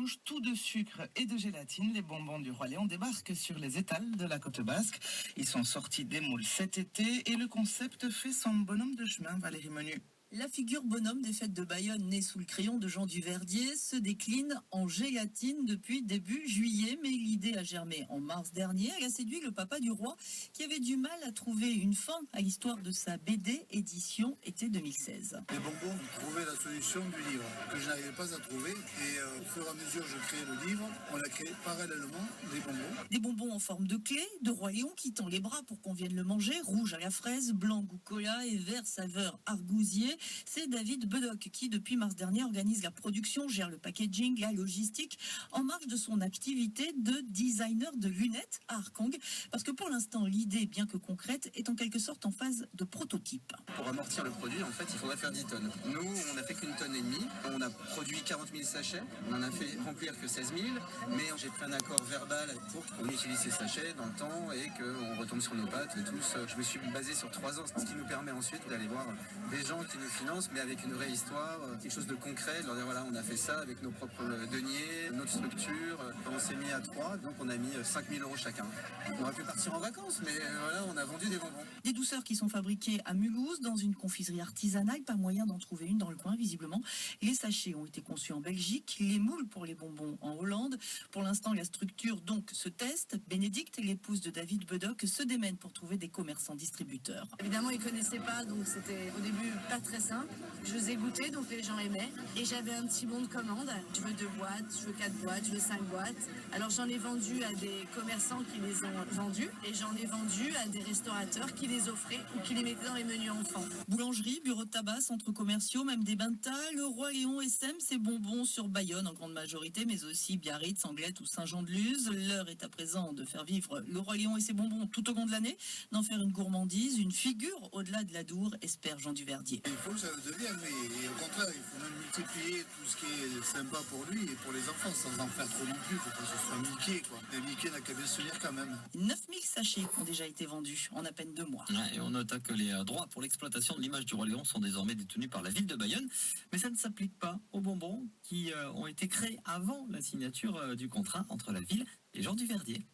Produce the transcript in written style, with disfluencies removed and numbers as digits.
mélange tout de sucre et de gélatine. Les bonbons du Roi Léon débarquent sur les étals de la côte basque. Ils sont sortis des moules cet été et le concept fait son bonhomme de chemin, Valérie Menu. La figure bonhomme des fêtes de Bayonne, née sous le crayon de Jean Duverdier, se décline en gélatine depuis début juillet. Mais l'idée a germé en mars dernier. Elle a séduit le papa du roi qui avait du mal à trouver une fin à l'histoire de sa BD édition été 2016. Les bonbons ont trouvé la solution du livre que je n'arrivais pas à trouver. Et au fur et à mesure que je créais le livre, on a créé parallèlement des bonbons. Des bonbons en forme de clé, de Roi Léon qui tend les bras pour qu'on vienne le manger, rouge à la fraise, blanc goût cola et vert saveur argousier. C'est David Bedock qui, depuis mars dernier, organise la production, gère le packaging, la logistique, en marge de son activité de designer de lunettes à Arcang. Parce que pour l'instant, l'idée, bien que concrète, est en quelque sorte en phase de prototype. Pour amortir le produit, en fait, il faudrait faire 10 tonnes. Nous, on n'a fait qu'une tonne et demie. On a produit 40 000 sachets. On en a fait remplir que 16 000. Mais j'ai pris un accord verbal pour qu'on utilise ces sachets dans le temps et qu'on retombe sur nos pattes tous. Je me suis basé sur 3 ans, ce qui nous permet ensuite d'aller voir des gens qui nous financent, mais avec une vraie histoire, quelque chose de concret, de leur dire voilà, on a fait ça avec nos propres deniers, notre structure. On s'est mis à 3, donc on a mis 5 000 € chacun. On aurait pu partir en vacances, mais voilà, on a vendu des bonbons. Des douceurs qui sont fabriquées à Mulhouse, dans une confiserie artisanale, pas moyen d'en trouver une dans le coin, visiblement. Les sachets ont été conçus en Belgique, les moules pour les bonbons en Hollande. Pour l'instant, la structure donc se teste. Bénédicte, l'épouse de David Bedock, se démène pour trouver des commerçants distributeurs. Évidemment, ils ne connaissaient pas, donc c'était au début pas très simple. Je les ai goûtés, donc les gens aimaient. Et j'avais un petit bon de commande. Je veux 2 boîtes, je veux 4 boîtes, je veux 5 boîtes. Alors j'en ai vendu à des commerçants qui les ont vendus. Et j'en ai vendu à des restaurateurs qui les offraient ou qui les mettaient dans les menus enfants. Boulangerie, bureaux de tabac, centres commerciaux, même des bains de tas. Le Roi Léon sème ses bonbons sur Bayonne en grande majorité, mais aussi Biarritz, Anglette ou Saint-Jean-de-Luz. L'heure est à présent de faire vivre le Roi Léon et ses bonbons tout au long de l'année, d'en faire une gourmandise, une figure au-delà de l'Adour, espère Jean Duverdier. Il faut que ça le devienne, mais au contraire, il faut même multiplier tout ce qui est sympa pour lui et pour les enfants, sans en faire trop non plus. Il faut pas que ce soit Mickey, quoi. Et Mickey n'a qu'à bien se lire quand même. 9000 sachets ont déjà été vendus en à peine 2 mois. Ouais, et on nota que les droits pour l'exploitation de l'image du Roi Léon sont désormais détenus par la ville de Bayonne. Mais ça ne s'applique pas aux bonbons qui ont été créés avant la signature du contrat entre la ville et Jean Duverdier.